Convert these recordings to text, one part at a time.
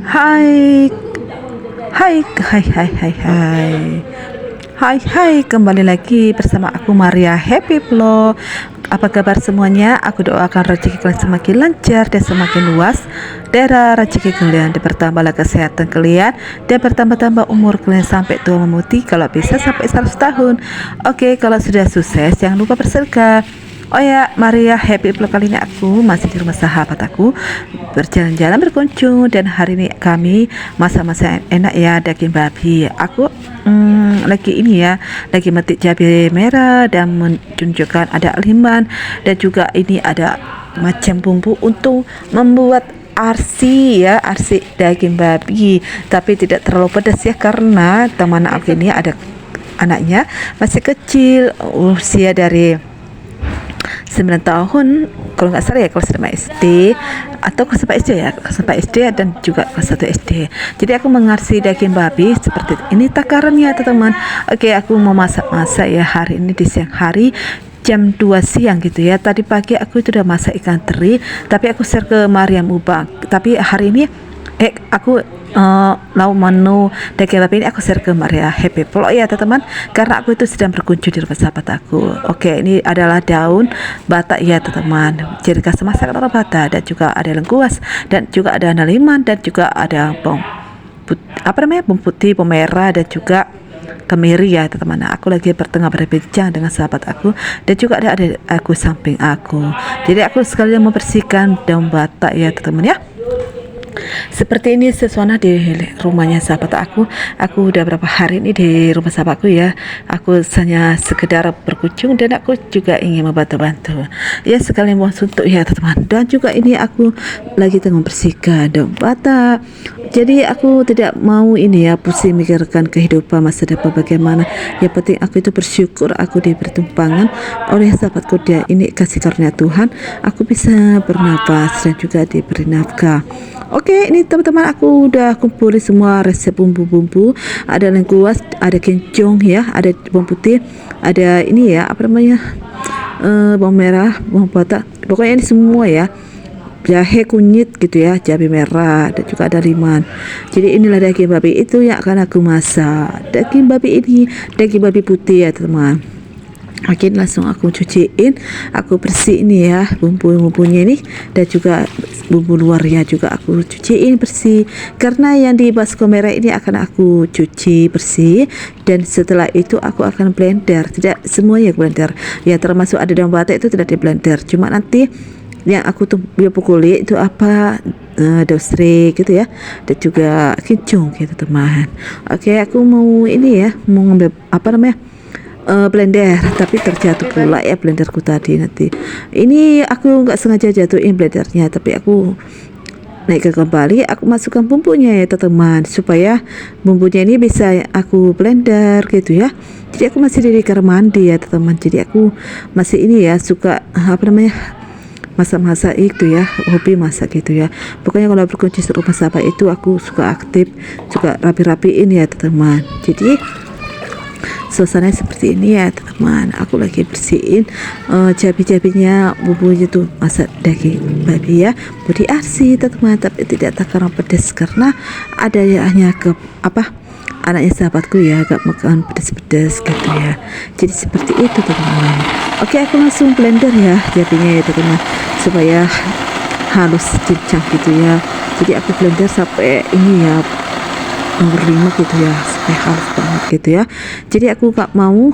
Hai, hai, hai, hai, hai, hai. Hai, hai, kembali lagi bersama aku Maria Happy Flow. Apa kabar semuanya? Aku doakan rezeki kalian semakin lancar dan semakin luas. Daerah rezeki kalian bertambahlah kesehatan kalian dan bertambah-tambah umur kalian sampai tua memutih, kalau bisa sampai 100 tahun. Oke, kalau sudah sukses jangan lupa bersedekah. Oh ya, Maria Happy Vlog kali ini aku masih di rumah sahabat aku, berjalan-jalan berkunjung, dan hari ini kami masa-masa enak ya, daging babi. Aku lagi ini ya, lagi metik cabai merah dan menunjukkan ada liman, dan juga ini ada macam bumbu untuk membuat arsi ya, arsi daging babi, tapi tidak terlalu pedas ya, karena teman aku ini ada anaknya masih kecil, usia dari 9 tahun kalau nggak salah ya, kelas 5 SD atau kelas 4 SD ya, kelas 4 SD dan juga kelas 1 SD. Jadi aku mengarsi daging babi seperti ini takarannya teman-teman. Oke, aku mau masak-masak ya hari ini di siang hari, jam 2 siang gitu ya. Tadi pagi aku itu udah masak ikan teri, tapi aku share ke Mariam Ubang. Tapi hari ini aku lau menu daging babi ini aku share ke Maria Happy Flow ya teman-teman, karena aku itu sedang berkunjung di rumah sahabat aku. Oke, ini adalah daun batak ya teman-teman, ciri khas masakan orang Batak, dan juga ada lengkuas, dan juga ada andaliman, dan juga ada bawang putih, bawang merah, dan juga kemiri ya teman-teman. Nah, aku lagi bertengah berbincang dengan sahabat aku, dan juga ada aku samping aku. Jadi aku sekalian membersihkan daun batak ya teman-teman ya. Seperti ini suasana di rumahnya sahabat aku. Aku udah berapa hari ini di rumah sahabatku ya. Aku hanya sekedar berkunjung, dan aku juga ingin membantu-bantu ya, sekalian buang suntuk ya teman-teman. Dan juga ini aku lagi tengah bersihkan daun batak. Jadi aku tidak mau ini ya, pusing mikirkan kehidupan masa depan bagaimana. Yang penting aku itu bersyukur aku diberi tumpangan oleh sahabatku, dia ini kasih karunia Tuhan, aku bisa bernapas dan juga diberi nafkah. Oke, ini teman-teman aku udah kumpulin semua resep bumbu-bumbu. Ada lengkuas, ada kencong ya, ada bawang putih, ada ini ya, bawang merah, bawang batak. Pokoknya ini semua ya. Jahe, kunyit gitu ya, cabai merah, dan juga ada liman. Jadi inilah daging babi itu yang akan aku masak. Daging babi ini daging babi putih ya teman. Oke, langsung aku cuciin, aku bersih ini ya bumbu-bumbunya ini, dan juga bumbu luarnya juga aku cuciin bersih, karena yang di baskom merah ini akan aku cuci bersih, dan setelah itu aku akan blender. Tidak semuanya blender ya, termasuk ada daun batak itu tidak di blender, cuma nanti yang aku tuh pukuli itu daun serai gitu ya, dan juga kincung gitu teman. Oke, aku mau ini ya, mau ngambil blender, tapi terjatuh pula ya blenderku tadi. Nanti ini aku nggak sengaja jatuhin blendernya, tapi aku naikkan kembali, aku masukkan bumbunya ya teman-teman, supaya bumbunya ini bisa aku blender gitu ya. Jadi aku masih di kamar mandi ya teman-teman, jadi aku masih ini ya, suka masak-masak itu ya, hobi masak gitu ya. Pokoknya kalau berkunjung di rumah sahabat itu aku suka aktif, suka rapi-rapiin ya teman-teman. Jadi suasana seperti ini ya teman-teman. Aku lagi bersihin cabai-cabainya, bumbunya tuh masak daging babi ya, mau diarsi teman-teman, tapi tidak takaran pedas karena ada hanya anaknya sahabatku ya, agak makan pedas-pedas gitu ya. Jadi seperti itu teman-teman. Oke, aku langsung blender ya cabainya ya teman-teman, supaya halus cincang gitu ya. Jadi aku blender sampai ini ya, nomor 5 gitu ya, supaya halus banget gitu ya. Jadi aku gak mau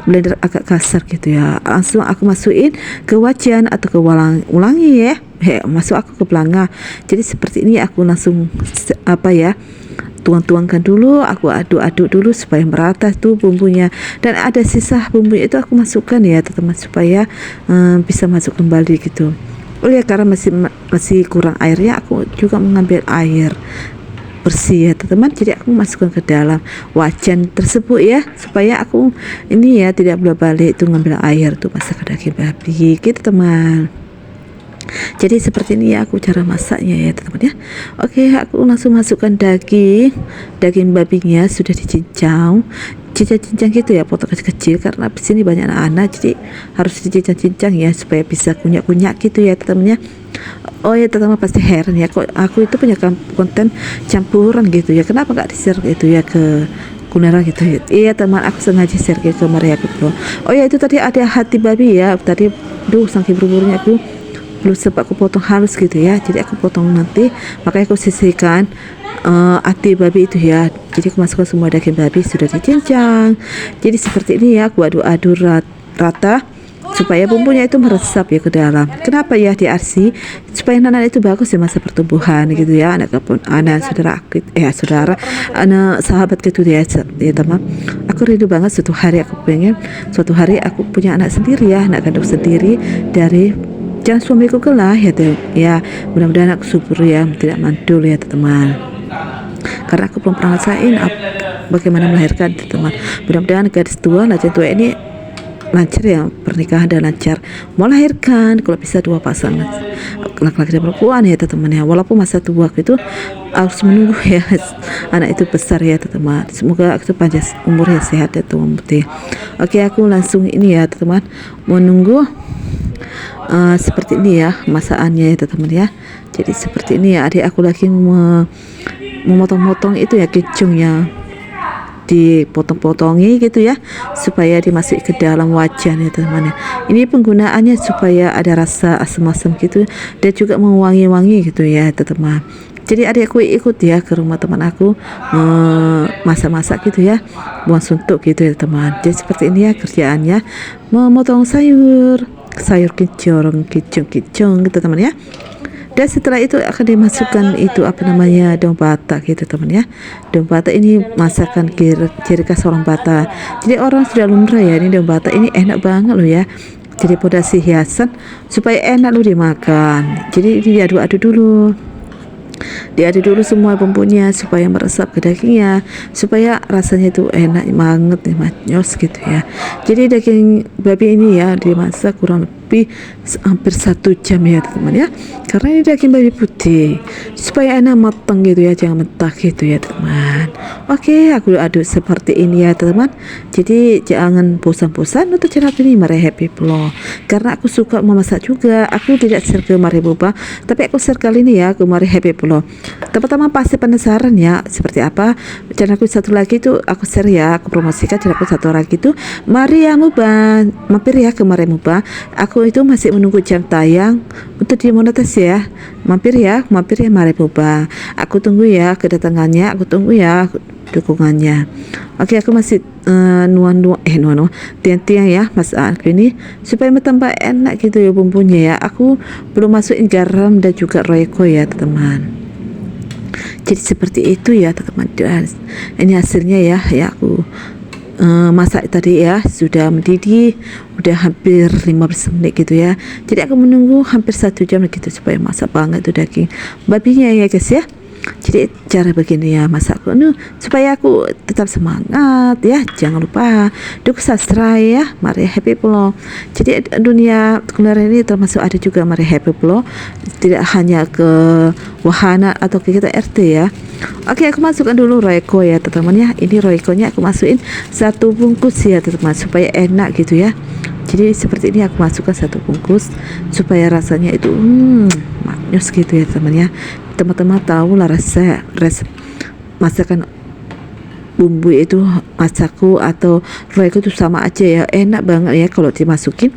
blender agak kasar gitu ya, langsung aku masukin ke wajan atau ke ulangi ya, masuk aku ke pelanga. Jadi seperti ini aku langsung tuang-tuangkan dulu, aku aduk-aduk dulu supaya merata tuh bumbunya, dan ada sisa bumbu itu aku masukkan ya teman-teman, supaya bisa masuk kembali gitu. Oh ya, karena masih kurang airnya, aku juga mengambil air bersih ya teman-teman. Jadi aku masukkan ke dalam wajan tersebut ya, supaya aku ini ya tidak bolak-balik tuh ngambil air tuh masak daging babi gitu teman. Jadi seperti ini ya aku cara masaknya ya teman-teman ya. Oke, aku langsung masukkan daging babinya sudah dicincang. cincang-cincang gitu ya, potong kecil-kecil karena di sini banyak anak-anak, jadi harus dicincang-cincang ya supaya bisa kunyak-kunyak gitu ya teman-teman ya. Oh ya teman-teman pasti heran ya, kok aku itu punya konten campuran gitu ya, kenapa nggak di-share gitu ya ke kulineran gitu ya. Iya teman, aku sengaja share ke Maria Bro. Oh ya itu tadi ada hati babi ya, tadi saking buru-burunya aku belum sempat aku potong halus gitu ya, jadi aku potong nanti, makanya aku sisihkan hati babi itu ya. Jadi aku masukkan semua daging babi sudah dicincang, jadi seperti ini ya, aku aduk-aduk rata supaya bumbunya itu meresap ya ke dalam. Kenapa ya di RC? Supaya anak itu bagus ya masa pertumbuhan gitu ya, anak saudara aku anak sahabat gitu ya teman. Aku rindu banget suatu hari aku punya anak sendiri ya, anak kandung sendiri dari jangan suamiku kelah ya mudah-mudahan aku subur ya, tidak mandul ya teman, karena aku belum pernah ngerasain bagaimana melahirkan teman. Mudah-mudahan gadis tua ini lancar ya pernikahan dan lancar melahirkan, kalau bisa 2 pasangan laki-laki dan perempuan ya teman ya, walaupun masa tua itu harus menunggu ya anak itu besar ya teman. Semoga itu panjang umur ya, sehat ya teman putih. Oke, aku langsung ini ya teman, menunggu seperti ini ya masakannya ya teman ya. Jadi seperti ini ya, adik aku lagi memotong-motong itu ya kicungnya, dipotong-potongi gitu ya supaya dimasuk ke dalam wajan ya teman ya. Ini penggunaannya supaya ada rasa asam-asam gitu, dia juga mewangi-wangi gitu ya teman. Jadi adikku ikut ya ke rumah teman aku masak-masak gitu ya, buang suntuk gitu ya teman. Jadi seperti ini ya kerjaannya, memotong sayur kicung gitu teman ya. Dan setelah itu akan dimasukkan itu daun batak gitu teman ya. Daun batak ini masakan ciri khas orang Batak. Jadi orang sudah lumrah ya, ini daun batak ini enak banget loh ya. Jadi pondasi hiasan supaya enak loh dimakan. Jadi ini diaduk dulu semua bumbunya supaya meresap ke dagingnya, supaya rasanya itu enak banget nih, manyos gitu ya. Jadi daging babi ini ya dimasak kurang lebih hampir 1 jam ya teman ya, karena ini daging babi putih supaya enak matang gitu ya, jangan mentah gitu ya teman. Oke, aku aduk seperti ini ya teman. Jadi jangan bosan-bosan untuk channel ini Maria Happy Vlog, karena aku suka memasak juga. Aku tidak share ke Maria Boba, tapi aku share kali ini ya ke Maria Happy Vlog. Teman-teman pasti penasaran ya seperti apa channelku satu lagi itu, aku share ya, aku promosikan channelku satu lagi itu Maria Muba. Mampir ya ke Maria Muba, aku itu masih menunggu jam tayang untuk dimonetisasi ya. Mampir ya Maria Muba, aku tunggu ya kedatangannya, aku tunggu ya dukungannya. Oke, aku masih tiang-tiang ya masakan ini supaya tambah enak gitu ya bumbunya ya. Aku belum masukin garam dan juga royco ya teman. Jadi seperti itu ya teman. Ini hasilnya ya aku masak tadi ya, sudah mendidih, udah hampir 15 menit gitu ya. Jadi aku menunggu hampir 1 jam gitu supaya masak banget tuh daging babinya ya guys ya. Jadi cara begini ya masakku supaya aku tetap semangat ya. Jangan lupa subscribe ya Maria Happy Vlog. Jadi dunia kuliner ini termasuk ada juga Maria Happy Vlog, tidak hanya ke wahana atau ke kita RT ya. Oke, aku masukkan dulu royco ya teman-teman ya. Ini royconya aku masukin 1 bungkus ya teman-teman supaya enak gitu ya. Jadi seperti ini aku masukkan 1 bungkus supaya rasanya itu maknyus gitu ya teman ya. Teman-teman tahu lah resep masakan bumbu itu, masakku atau royco itu sama aja ya, enak banget ya kalau dimasukin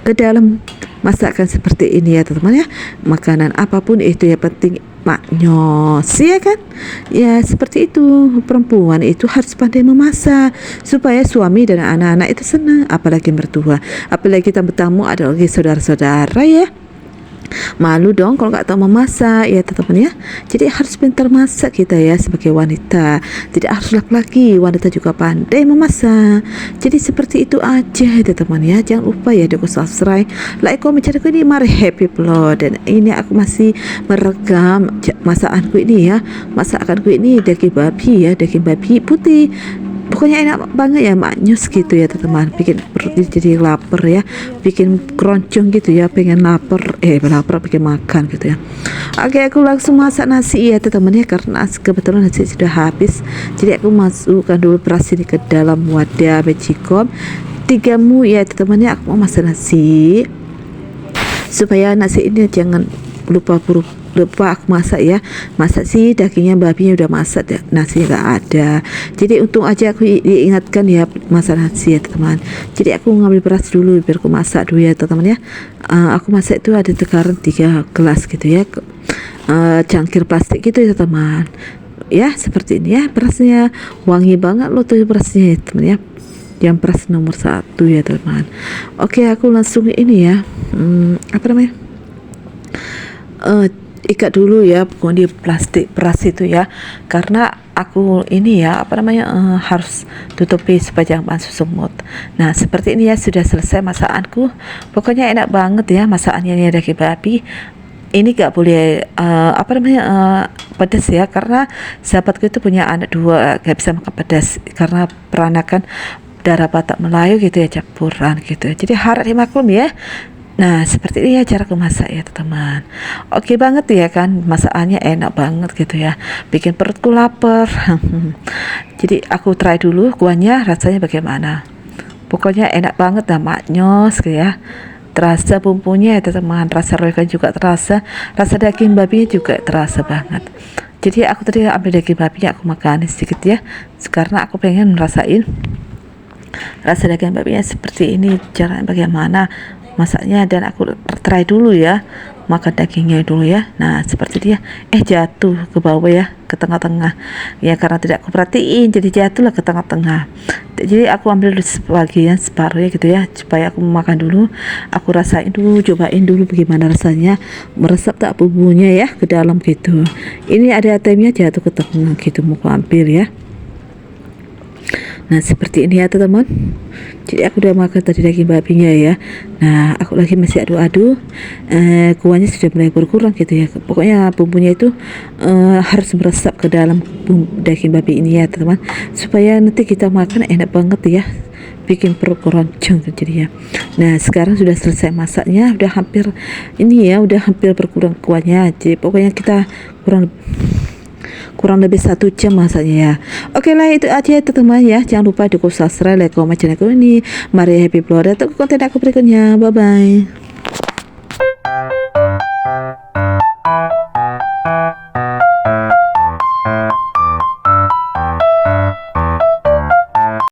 ke dalam masakan seperti ini ya teman-teman ya. Makanan apapun itu ya penting maknyos ya kan ya, seperti itu. Perempuan itu harus pandai memasak supaya suami dan anak-anak itu senang, apalagi mertua, apalagi tamu-tamu ada lagi saudara-saudara ya. Malu dong kalau nggak tahu memasak ya teman-teman ya. Jadi harus pintar masak kita ya sebagai wanita, tidak harus laki-laki, wanita juga pandai memasak. Jadi seperti itu aja ya teman-teman ya. Jangan lupa ya subscribe, like, komen channelku ini Maria Happy Vlog. Dan ini aku masih merekam masakanku ini ya. Masakanku ini daging babi ya, daging babi putih Pokoknya enak banget ya, maknyus gitu ya teman-teman, bikin perut jadi lapar ya, bikin keroncong gitu ya, pengen lapar bikin makan gitu ya. Oke, aku langsung masak nasi ya teman-teman ya, karena kebetulan nasi sudah habis. Jadi aku masukkan dulu beras ini ke dalam wadah magicom 3 ya teman-teman ya. Aku mau masak nasi supaya nasi ini jangan lupa aku masak ya. Masak sih dagingnya babinya udah masak ya, nasinya nggak ada. Jadi untung aja aku diingatkan ya masak nasi ya teman. Jadi aku ngambil beras dulu biar aku masak dulu ya teman ya. Aku masak itu ada takaran 3 gelas gitu ya, cangkir plastik gitu ya teman ya, seperti ini ya. Berasnya wangi banget loh tuh berasnya ya teman ya, yang beras nomor 1 ya teman. Oke, aku langsung ini ya, apa namanya, ikat dulu ya pokoknya di plastik beras itu ya, karena aku ini ya apa namanya, harus tutupi supaya jangan masuk semut. Nah seperti ini ya, sudah selesai masakanku. Pokoknya enak banget ya masakannya ini, daging babi ini gak boleh apa namanya, pedas ya, karena sahabatku itu punya anak 2 gak bisa makan pedas karena peranakan darah Batak Melayu gitu ya, campuran gitu, jadi harap dimaklum ya. Nah seperti ini ya cara aku masak ya teman. Oke banget ya kan, masakannya enak banget gitu ya, bikin perutku lapar. Jadi aku try dulu kuahnya rasanya bagaimana. Pokoknya enak banget dan maknyos gitu ya, terasa bumbunya ya teman, rasa royco juga terasa, rasa daging babinya juga terasa banget. Jadi aku tadi ambil daging babinya, aku makan sedikit ya, karena aku pengen merasain rasa daging babinya seperti ini, cara bagaimana masaknya, dan aku try dulu ya makan dagingnya dulu ya. Nah seperti dia, jatuh ke bawah ya, ke tengah-tengah ya, karena tidak aku perhatiin jadi jatuhlah ke tengah-tengah. Jadi aku ambil sebagian separuh ya gitu ya, supaya aku makan dulu, aku rasain dulu, cobain dulu bagaimana rasanya, meresap tak bumbunya ya ke dalam gitu. Ini ada temnya jatuh ke tengah gitu, mau aku ambil ya. Nah seperti ini ya teman. Jadi aku udah makan tadi daging babinya ya. Nah aku lagi masih adu-adu, kuahnya sudah mulai berkurang gitu ya. Pokoknya bumbunya itu harus meresap ke dalam daging babi ini ya teman, supaya nanti kita makan enak banget ya, bikin perut keroncong jadi ya. Nah sekarang sudah selesai masaknya, udah hampir ini ya, udah hampir berkurang kuahnya. Jadi pokoknya kita kurang lebih 1 jam masaknya ya. Oke lah, itu aja teman-teman ya, jangan lupa dukung subscribe, like, komen channel aku ini. Mari happy upload, tunggu konten aku berikutnya, bye bye.